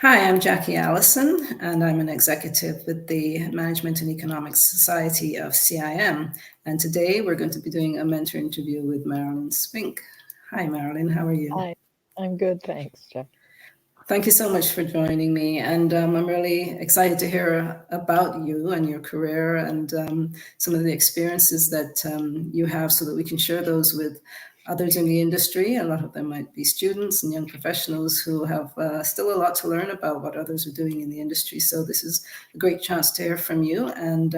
Hi, I'm Jackie Allison, and I'm an executive with the Management and Economics Society of CIM. And today we're going to be doing a mentor interview with Marilyn Spink. Hi, Marilyn, how are you? Hi, I'm good, thanks, Jeff. Thank you so much for joining me. And I'm really excited to hear about you and your career and some of the experiences that you have so that we can share those with others in the industry. A lot of them might be students and young professionals who have still a lot to learn about what others are doing in the industry. So this is a great chance to hear from you. And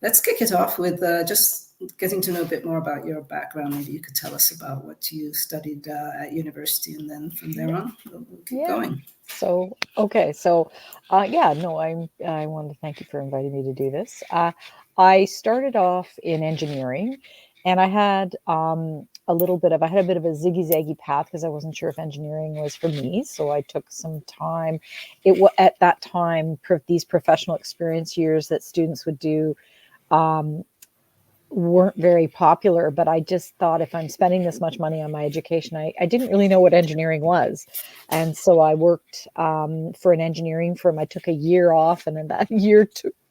let's kick it off with just getting to know a bit more about your background. Maybe you could tell us about what you studied at university, and then from there on, we'll keep Yeah. going. I wanted to thank you for inviting me to do this. I started off in engineering, and I had a bit of a ziggy-zaggy path because I wasn't sure if engineering was for me. So I took some time. It was at that time these professional experience years that students would do. Um, weren't very popular, but I just thought if I'm spending this much money on my education, I didn't really know what engineering was. And so I worked for an engineering firm. I took a year off, and then that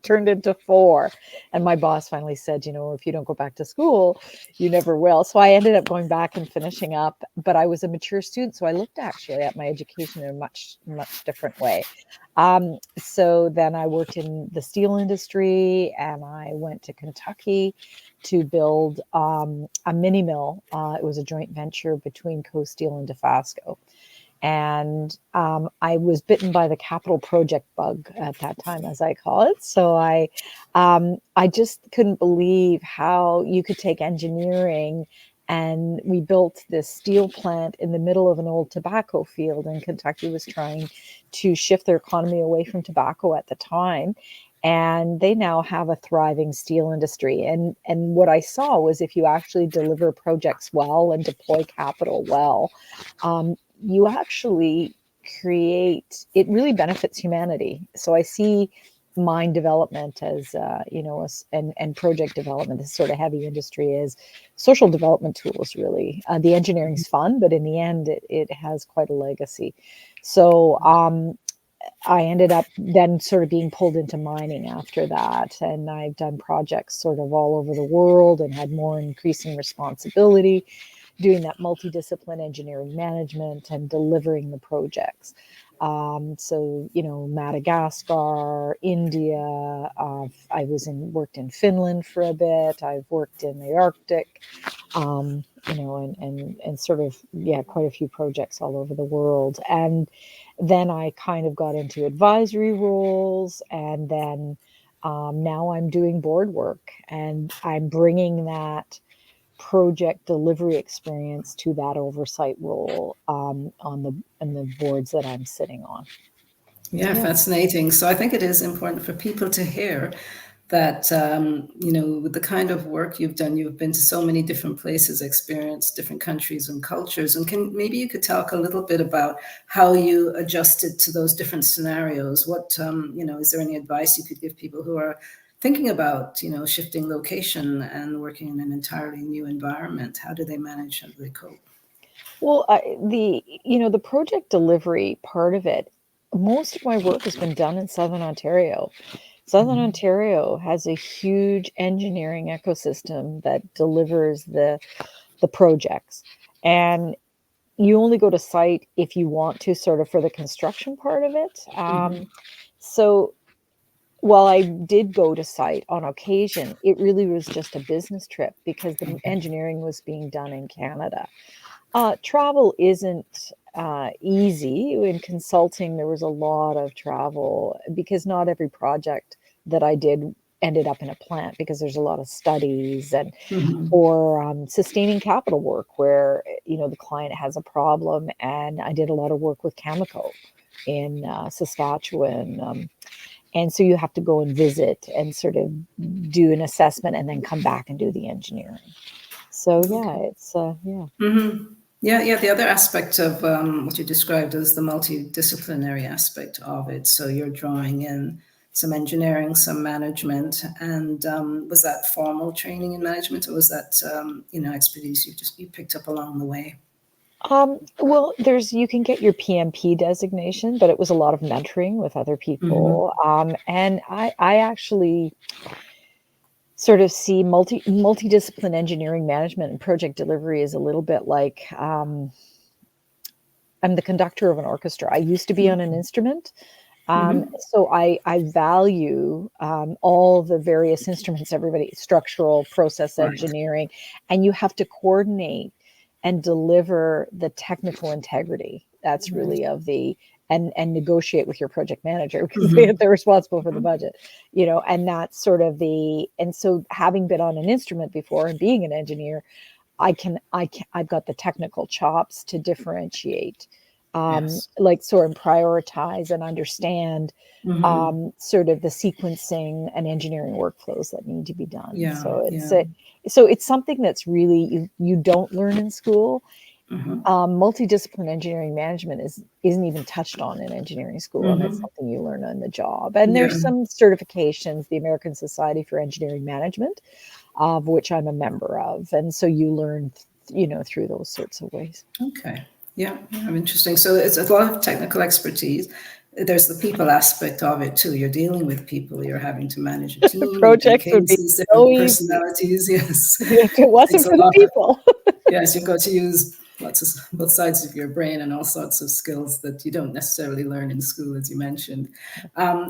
turned into 4. And my boss finally said, if you don't go back to school, you never will. So I ended up going back and finishing up, but I was a mature student. So I looked actually at my education in a much, much different way. So then I worked in the steel industry, and I went to Kentucky to build a mini mill. It was a joint venture between Coast Steel and Dofasco. And I was bitten by the capital project bug at that time, as I call it. So I just couldn't believe how you could take engineering, and we built this steel plant in the middle of an old tobacco field, and Kentucky was trying to shift their economy away from tobacco at the time. And they now have a thriving steel industry. And what I saw was if you actually deliver projects well and deploy capital well, you actually it really benefits humanity. So I see mine development as and project development, this sort of heavy industry, as social development tools. Really, the engineering's fun, but in the end it has quite a legacy. So I ended up then sort of being pulled into mining after that, and I've done projects sort of all over the world and had more increasing responsibility doing that multidiscipline engineering management and delivering the projects. Madagascar, India. Worked in Finland for a bit. I've worked in the Arctic, and sort of quite a few projects all over the world. And then I kind of got into advisory roles, and then now I'm doing board work, and I'm bringing that project delivery experience to that oversight role on the boards that I'm sitting on. Yeah, Yeah. fascinating. So I think it is important for people to hear that, with the kind of work you've done, you've been to so many different places, experienced different countries and cultures. And maybe you could talk a little bit about how you adjusted to those different scenarios. What, is there any advice you could give people who are thinking about, shifting location and working in an entirely new environment? How do they manage? How do they cope? Well, the project delivery part of it, most of my work has been done in Southern Ontario. Southern Ontario has a huge engineering ecosystem that delivers the projects. And you only go to site if you want to, sort of for the construction part of it. So while I did go to site on occasion, it really was just a business trip because the engineering was being done in Canada. Travel isn't easy. In consulting, there was a lot of travel because not every project that I did ended up in a plant, because there's a lot of studies and Mm-hmm. or sustaining capital work where the client has a problem. And I did a lot of work with Cameco in Saskatchewan. And so you have to go and visit and sort of do an assessment and then come back and do the engineering. So yeah, Okay. it's yeah. Mm-hmm. Yeah, yeah. The other aspect of what you described as the multidisciplinary aspect of it. So you're drawing in some engineering, some management, and was that formal training in management, or was that expertise you picked up along the way? Well, you can get your PMP designation, but it was a lot of mentoring with other people. And I actually sort of see multidiscipline engineering management and project delivery is a little bit like I'm the conductor of an orchestra. I used to be on an instrument. So I value all the various instruments, structural, process engineering, and you have to coordinate and deliver the technical integrity. That's really and negotiate with your project manager because they're responsible for the budget, and that's sort of and so having been on an instrument before and being an engineer, I've got the technical chops to differentiate, like sort of prioritize and understand sort of the sequencing and engineering workflows that need to be done. So it's something that's really you don't learn in school. Multidiscipline engineering management isn't even touched on in engineering school, and it's something you learn on the job. And there's some certifications, the American Society for Engineering Management, of which I'm a member of, and so you learn, through those sorts of ways. Okay, yeah, interesting. So it's a lot of technical expertise. There's the people aspect of it too. You're dealing with people. You're having to manage a team. Projects would be so easy. Personalities. Yes, if it wasn't for the people. Yes, you've got to use both sides of your brain and all sorts of skills that you don't necessarily learn in school, as you mentioned.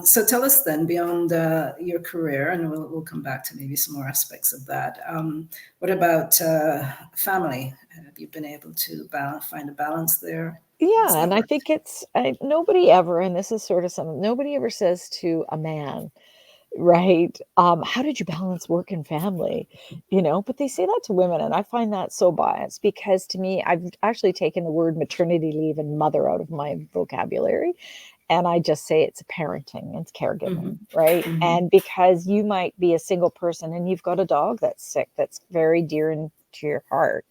So tell us then, beyond your career, and we'll come back to maybe some more aspects of that. What about family? Have you been able to find a balance there? Yeah, and I think nobody ever, and this is sort of something, nobody ever says to a man, right, how did you balance work and family, but they say that to women, and I find that so biased because to me, I've actually taken the word maternity leave and mother out of my vocabulary, and I just say it's parenting, it's caregiving, right? And because you might be a single person and you've got a dog that's sick, that's very dear to your heart,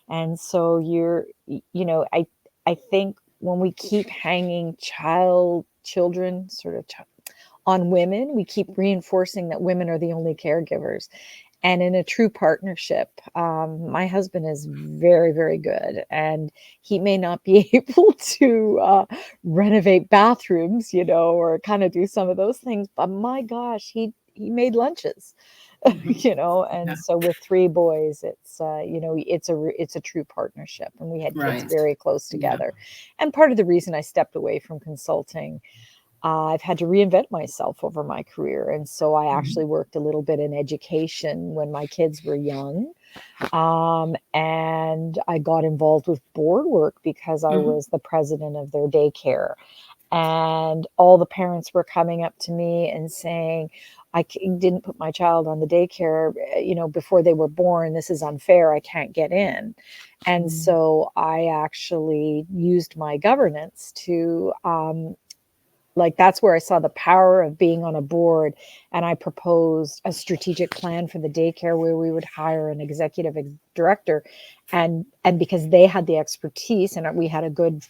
and so I think when we keep hanging children sort of on women, we keep reinforcing that women are the only caregivers. And in a true partnership, my husband is very, very good, and he may not be able to renovate bathrooms, or kind of do some of those things, but my gosh, he made lunches. And so with 3 boys, it's it's a true partnership, and we had kids very close together. And part of the reason I stepped away from consulting, I've had to reinvent myself over my career, and so I actually worked a little bit in education when my kids were young, and I got involved with board work because I was the president of their daycare. And all the parents were coming up to me and saying, I didn't put my child on the daycare, before they were born. This is unfair. I can't get in. And so I actually used my governance to, that's where I saw the power of being on a board. And I proposed a strategic plan for the daycare where we would hire an executive director. And because they had the expertise and we had a good,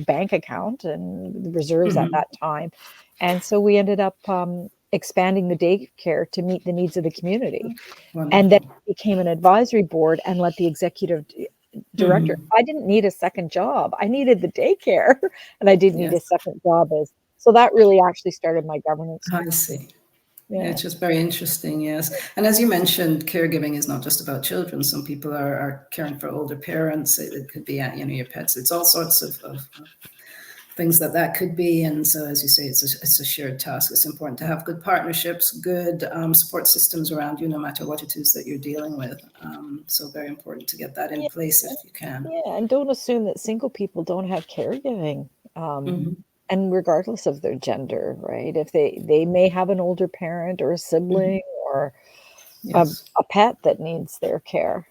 bank account and reserves at that time. And so we ended up expanding the daycare to meet the needs of the community. Wonderful. And then it became an advisory board and let the executive director. I didn't need a second job. I needed the daycare, and I didn't need a second job so that really actually started my governance. I see. Yeah, it's just very interesting, yes. And as you mentioned, caregiving is not just about children. Some people are caring for older parents. It could be, your pets. It's all sorts of things that could be. And so, as you say, it's a shared task. It's important to have good partnerships, good support systems around you, no matter what it is that you're dealing with. So very important to get that in place if you can. Yeah, and don't assume that single people don't have caregiving. And regardless of their gender, right? If they may have an older parent or a sibling or a pet that needs their care.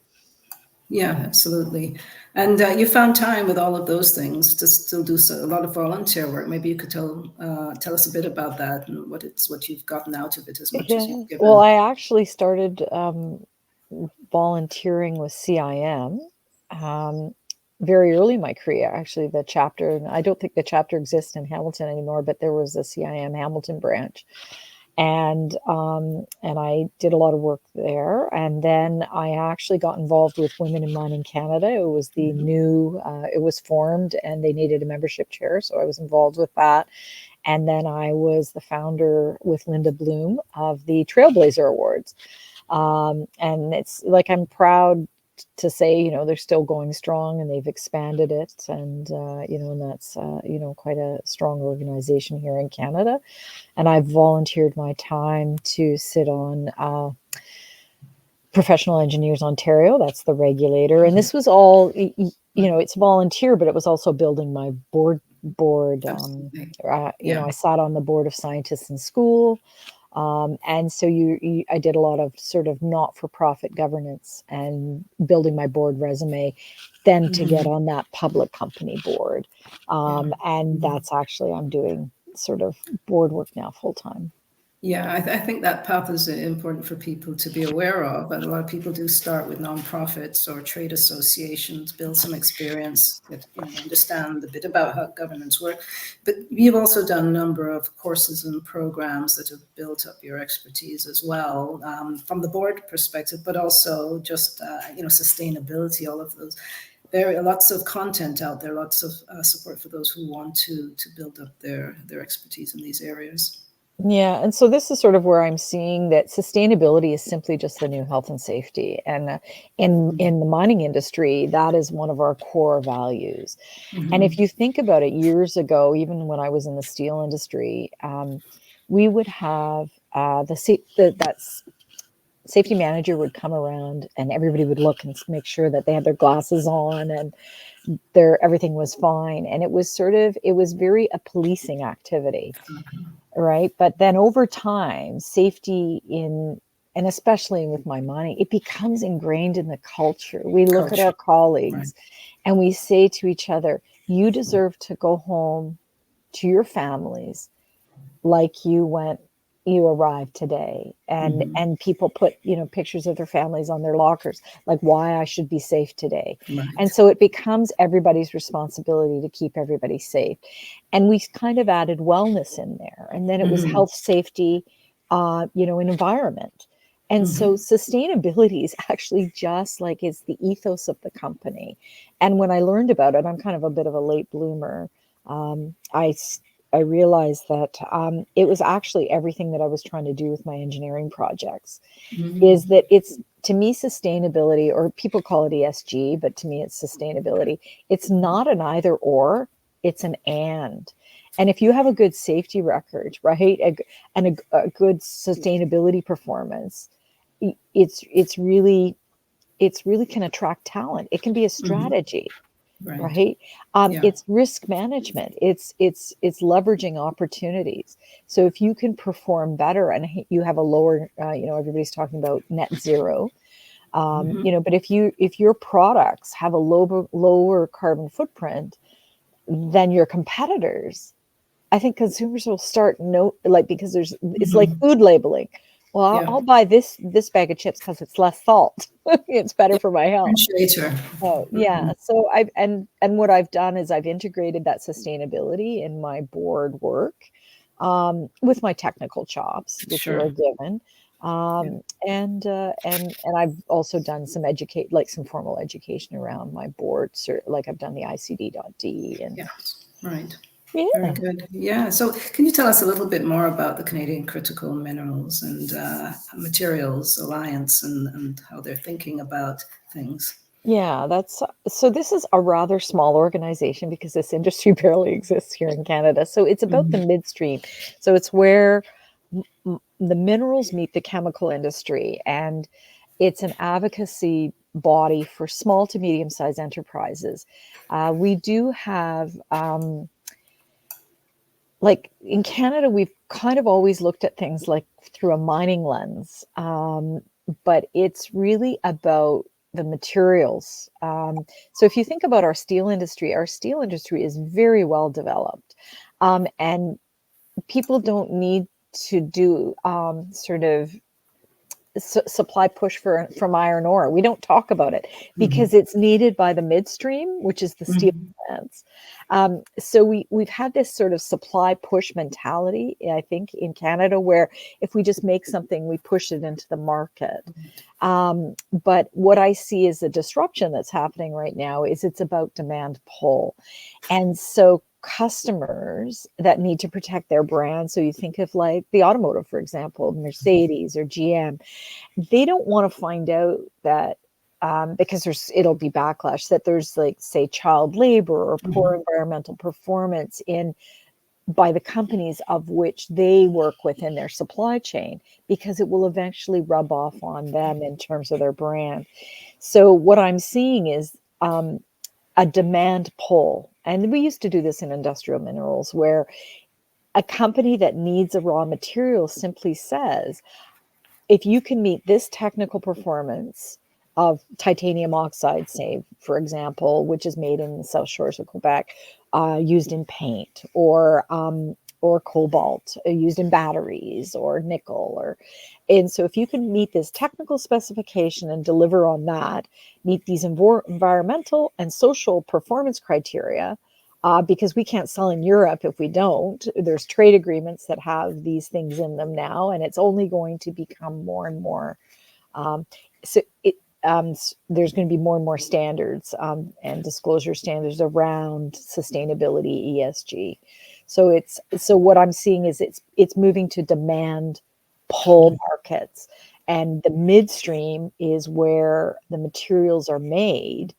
Yeah, absolutely. And you found time with all of those things to still do a lot of volunteer work. Maybe you could tell us a bit about that and what you've gotten out of it as much as you've given. Well, I actually started volunteering with CIM. Very early in my career, actually, the chapter, and I don't think the chapter exists in Hamilton anymore, but there was a CIM Hamilton branch. and I did a lot of work there. And then I actually got involved with Women in Mining Canada. It was the new, it was formed, and they needed a membership chair, so I was involved with that. And then I was the founder with Linda Bloom of the Trailblazer Awards. And it's like, I'm proud to say, you know, they're still going strong, and they've expanded it. And, you know, and that's, you know, quite a strong organization here in Canada. And I've volunteered my time to sit on Professional Engineers Ontario. That's the regulator. And this was all, you know, it's volunteer, but it was also building my board. You know, I sat on the board of scientists in school. And so I did a lot of sort of not-for-profit governance and building my board resume, then to get on that public company board. And that's actually, I'm doing sort of board work now full time. Yeah, I think that path is important for people to be aware of. And a lot of people do start with nonprofits or trade associations, build some experience, get, you know, understand a bit about how governance works. But you've also done a number of courses and programs that have built up your expertise as well, from the board perspective, but also just you know, sustainability, all of those. There are lots of content out there, lots of support for those who want to build up their expertise in these areas. Yeah, and so this is sort of where I'm seeing that sustainability is simply just the new health and safety. And in the mining industry, that is one of our core values. And if you think about it, years ago, even when I was in the steel industry, we would have that safety manager would come around, and everybody would look and make sure that they had their glasses on and everything was fine. And it was very a policing activity. Right. But then over time, safety and especially with my mining, it becomes ingrained in the culture. We look at our colleagues and we say to each other, you deserve to go home to your families like you arrived today. And people put, you know, pictures of their families on their lockers, like why I should be safe today. And so it becomes everybody's responsibility to keep everybody safe. And we kind of added wellness in there. And then it was health, safety, you know, and environment. And so sustainability is actually just like, it's the ethos of the company. And when I learned about it, I'm kind of a bit of a late bloomer. I realized that it was actually everything that I was trying to do with my engineering projects. Is that it's, to me, sustainability, or people call it ESG, but to me it's sustainability. It's not an either or, it's an and. And if you have a good safety record, right, and a good sustainability performance, it's really can attract talent. It can be a strategy. Right. It's risk management. It's leveraging opportunities. So if you can perform better and you have a lower, you know, everybody's talking about net zero, you know, but if your products have a lower carbon footprint than your competitors, I think consumers will start because it's like food labeling. Well, I'll buy this bag of chips because it's less salt. It's better for my health. Oh, yeah. So what I've done is I've integrated that sustainability in my board work, with my technical chops, which are given. And I've also done some some formal education around my board. Like I've done the ICD.D and right. Yeah. Very good. Yeah. So can you tell us a little bit more about the Canadian Critical Minerals and Materials Alliance and how they're thinking about things? Yeah, so this is a rather small organization because this industry barely exists here in Canada. So it's about the midstream. So it's where the minerals meet the chemical industry, and it's an advocacy body for small to medium-sized enterprises. We do have like in Canada, we've kind of always looked at things like through a mining lens, but it's really about the materials. So if you think about our steel industry is very well developed, and people don't need to do sort of supply push from iron ore. We don't talk about it because it's needed by the midstream, which is the steel plants. So we've had this sort of supply push mentality, I think, in Canada, where if we just make something, we push it into the market. But what I see is the disruption that's happening right now is it's about demand pull. And so customers that need to protect their brand. So you think of like the automotive, for example, Mercedes or GM, they don't want to find out that because it'll be backlash that there's like, say, child labor or poor environmental performance by the companies of which they work within their supply chain, because it will eventually rub off on them in terms of their brand. So what I'm seeing is a demand pull. And we used to do this in industrial minerals, where a company that needs a raw material simply says, if you can meet this technical performance of titanium oxide, say, for example, which is made in the South Shores of Quebec, used in paint, or cobalt used in batteries, or nickel, and so if you can meet this technical specification and deliver on that, meet these environmental and social performance criteria, because we can't sell in Europe if we don't. There's trade agreements that have these things in them now, and it's only going to become more and more. There's going to be more and more standards and disclosure standards around sustainability, ESG. So what I'm seeing is it's moving to demand pull markets, and the midstream is where the materials are made,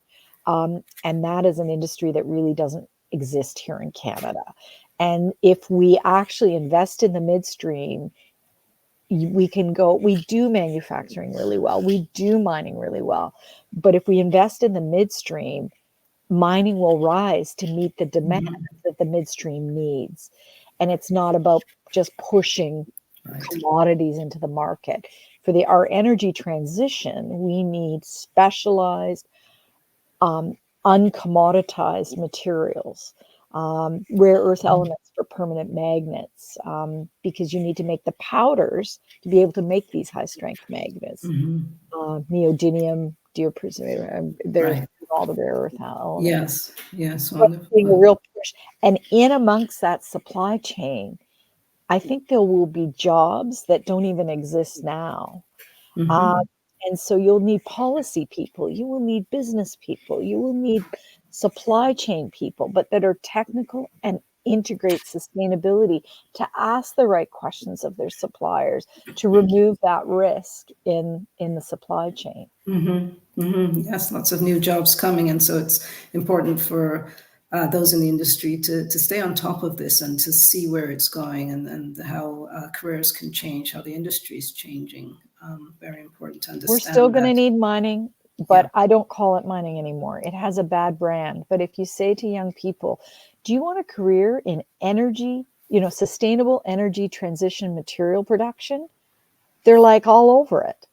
and that is an industry that really doesn't exist here in Canada. And if we actually invest in the midstream, we do manufacturing really well, we do mining really well, but if we invest in the midstream, mining will rise to meet the demand that the midstream needs. And it's not about just pushing commodities into the market. For our energy transition, we need specialized, uncommoditized materials, rare earth elements for permanent magnets, because you need to make the powders to be able to make these high strength magnets. Neodymium, there's all the rare earth elements. Yes, But being a real push. And in amongst that supply chain, I think there will be jobs that don't even exist now. And so you'll need policy people, you will need business people, you will need supply chain people, but that are technical and integrate sustainability, to ask the right questions of their suppliers, to remove that risk in the supply chain. Yes, lots of new jobs coming. And so it's important for those in the industry to stay on top of this and to see where it's going, and how careers can change, how the industry is changing. Very important to understand. We're still going to need mining, but I don't call it mining anymore. It has a bad brand. But if you say to young people, do you want a career in energy, sustainable energy transition material production? They're like all over it.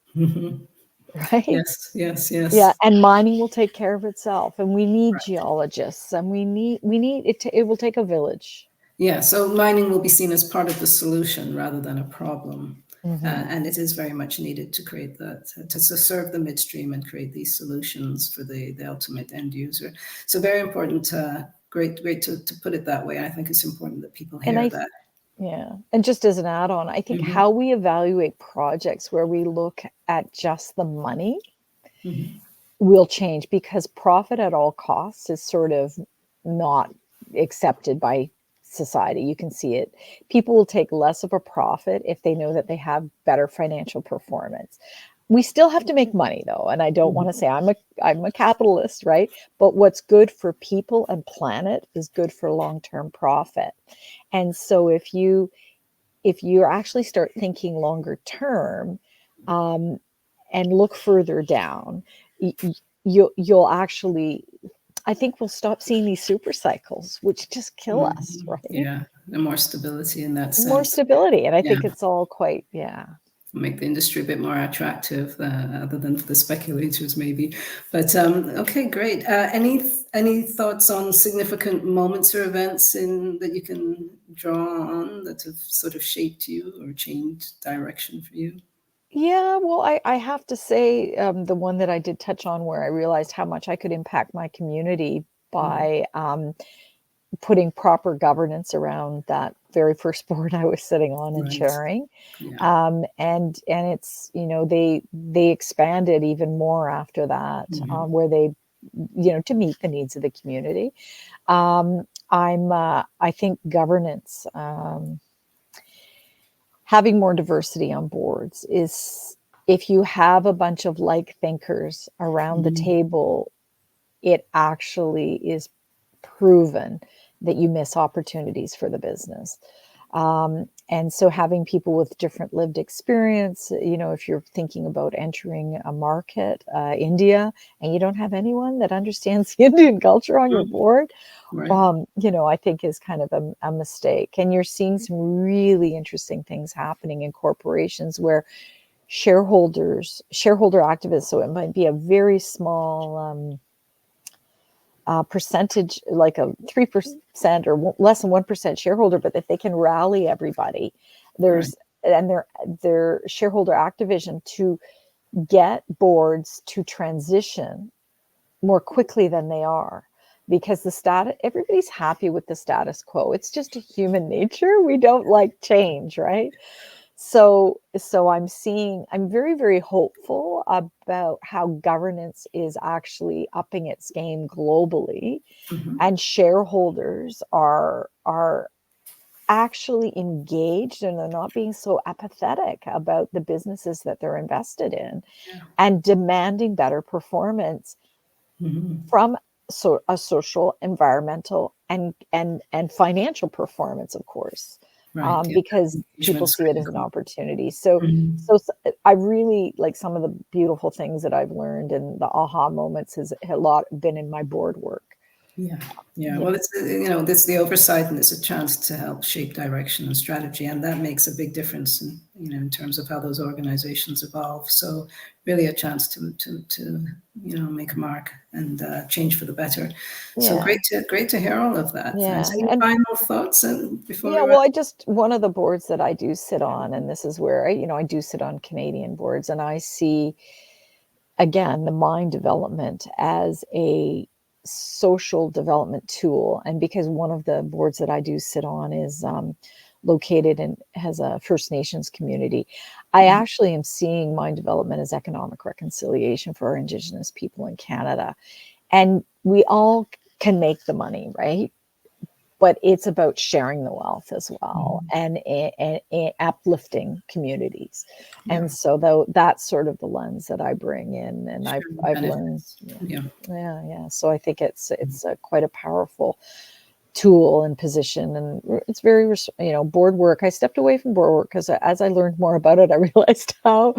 Right? Yes. Yeah, and mining will take care of itself, and we need geologists, and we need it. It will take a village. Yeah, so mining will be seen as part of the solution rather than a problem. And it is very much needed to create to serve the midstream and create these solutions for the ultimate end user. So very important. Great to put it that way. I think it's important that people hear that. Yeah. And just as an add-on, I think how we evaluate projects where we look at just the money will change, because profit at all costs is sort of not accepted by society. You can see it. People will take less of a profit if they know that they have better financial performance. We still have to make money, though, and I don't want to say I'm a capitalist, right? But what's good for people and planet is good for long-term profit. And so if you actually start thinking longer term, and look further down, you'll actually, I think we'll stop seeing these super cycles, which just kill us, right? Yeah, the more stability in that sense. More stability, and I think it's all quite, make the industry a bit more attractive, other than for the speculators, maybe. But okay, great. Any thoughts on significant moments or events that you can draw on that have sort of shaped you or changed direction for you? Yeah, well, I have to say, the one that I did touch on where I realized how much I could impact my community Mm, by putting proper governance around that very first board I was sitting on and right. chairing. Yeah. And it's, they expanded even more after that, Mhm. where they, to meet the needs of the community. I think governance, having more diversity on boards is, if you have a bunch of like thinkers around the Mhm. table, it actually is proven that you miss opportunities for the business. And so having people with different lived experience, if you're thinking about entering a market, India, and you don't have anyone that understands the Indian culture on your Mm, board, right. I think is kind of a mistake. And you're seeing some really interesting things happening in corporations where shareholder activists, so it might be a very small percentage, like a 3% or less than 1% shareholder, but if they can rally everybody, Right. there's and their shareholder activism to get boards to transition more quickly than they are, because everybody's happy with the status quo. It's just a human nature. We don't like change, right? So I'm very, very hopeful about how governance is actually upping its game globally, Mhm. and shareholders are actually engaged, and they're not being so apathetic about the businesses that they're invested in, Yeah. and demanding better performance Mhm. from a social, environmental, and financial performance, of course, Right. Yeah. because people Engagement's see it as an critical. opportunity. So, Mhm. so I really like some of the beautiful things that I've learned, and the aha moments has a lot been in my board work. Yeah, yeah. Yeah, Well, it's it's the oversight, and it's a chance to help shape direction and strategy, and that makes a big difference in in terms of how those organizations evolve. So, really, a chance to make a mark and change for the better. So yeah, great to hear all of that. Thanks. yeah, Any and final thoughts before we yeah. wrap? Well, one of the boards that I do sit on, and this is where I do sit on Canadian boards, and I see again the mind development as a social development tool. And because one of the boards that I do sit on is located and has a First Nations community, I Mhm. actually am seeing mind development as economic reconciliation for our Indigenous people in Canada. And we all can make the money, right? But it's about sharing the wealth as well, Mhm. and uplifting communities. Yeah, And so though that's sort of the lens that I bring in, and sharing the I've learned, benefits. yeah, Yeah. yeah. So I think it's quite a powerful tool and position, and it's very board work. I stepped away from board work because as I learned more about it, I realized how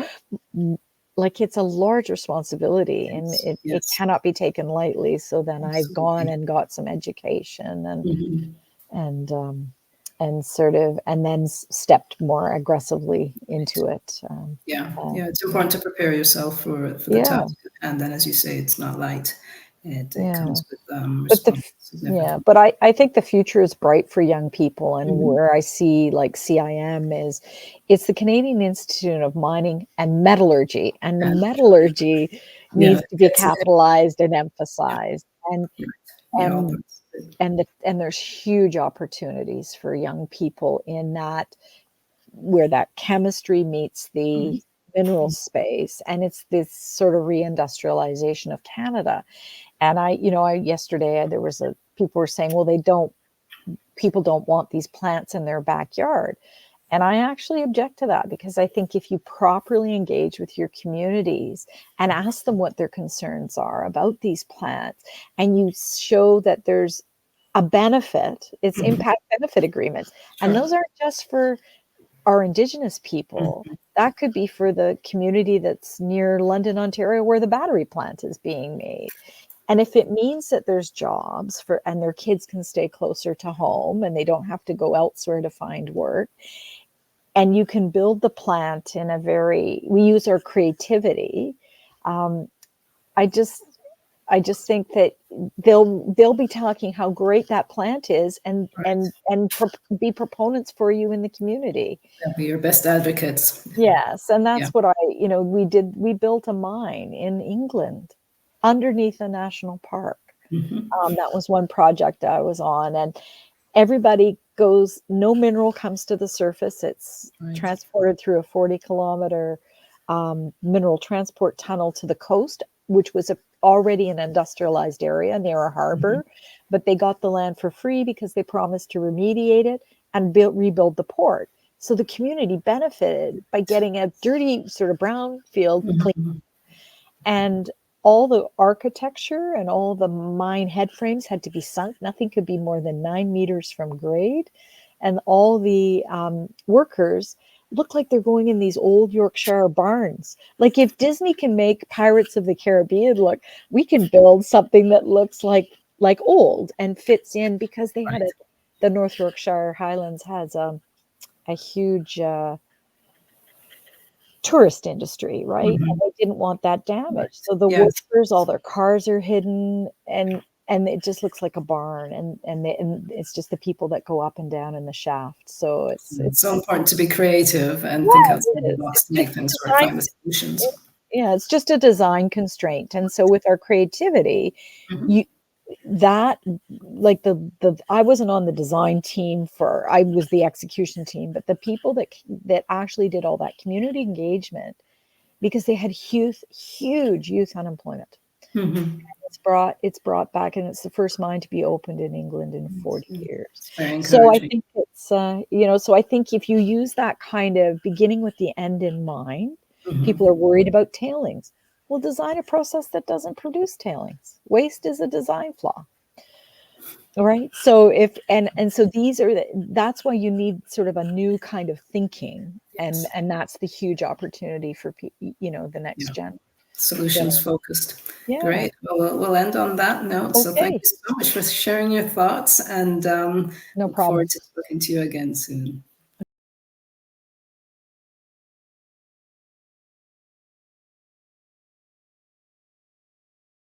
like it's a large responsibility, and Yes. it Yes. cannot be taken lightly. So then I've gone Absolutely. and got some education, Mhm. and um, and sort of, and then stepped more aggressively into it. Yeah, Uh, yeah, it's important to prepare yourself for the yeah, task, and then, as you say, it's not light. It yeah. comes with But yeah, significant. but I think the future is bright for young people, and Mhm. where I see like CIM is, it's the Canadian Institute of Mining and Metallurgy, and the And metallurgy yeah, needs to be it's capitalized and yeah, emphasized, right. Yeah, all and parts of it. and there's huge opportunities for young people in that, where that chemistry meets the Mhm. mineral space, and it's this sort of reindustrialization of Canada. And I yesterday there was a people were saying, well, they don't people don't want these plants in their backyard. And I actually object to that, because I think if you properly engage with your communities and ask them what their concerns are about these plants, and you show that there's a benefit, it's Mhm. impact benefit agreements. And Sure. those aren't just for our Indigenous people. Mhm. That could be for the community that's near London, Ontario, where the battery plant is being made. And if it means that there's jobs for, and their kids can stay closer to home and they don't have to go elsewhere to find work, and you can build the plant in we use our creativity. Um, I just, I just think that they'll be talking how great that plant is, and be proponents for you in the community. They'll be your best advocates. Yes, and that's Yeah. what we built a mine in England underneath a national park. That was one project I was on, and everybody goes, no mineral comes to the surface. It's transported through a 40-kilometer mineral transport tunnel to the coast, which was already an industrialized area near a harbor, but they got the land for free because they promised to remediate it and rebuild the port. So the community benefited by getting a dirty sort of brown field clean. And all the architecture and all the mine head frames had to be sunk. Nothing could be more than 9 meters from grade. And all the workers look like they're going in these old Yorkshire barns. Like, if Disney can make Pirates of the Caribbean look, we can build something that looks like old and fits in, because they had the North Yorkshire Highlands has a huge tourist industry, right? And they didn't want that damage. So the workers, all their cars are hidden, and it just looks like a barn, and it's just the people that go up and down in the shaft. So it's so important to be creative and think outside the box to make things work, find the solutions. Yeah, it's just a design constraint. And so with our creativity, I wasn't on the design team, I was the execution team, but the people that actually did all that community engagement, because they had huge youth unemployment. It's brought back, and it's the first mine to be opened in England in 40 years. So I think it's so I think if you use that kind of beginning with the end in mind, people are worried about tailings. Well, design a process that doesn't produce tailings. Waste is a design flaw. All right. So that's why you need sort of a new kind of thinking, and that's the huge opportunity for the next gen. Solutions focused. Yeah. Great. Well, we'll end on that note. Okay. So thank you so much for sharing your thoughts, and no look problem. forward to talking to you again soon.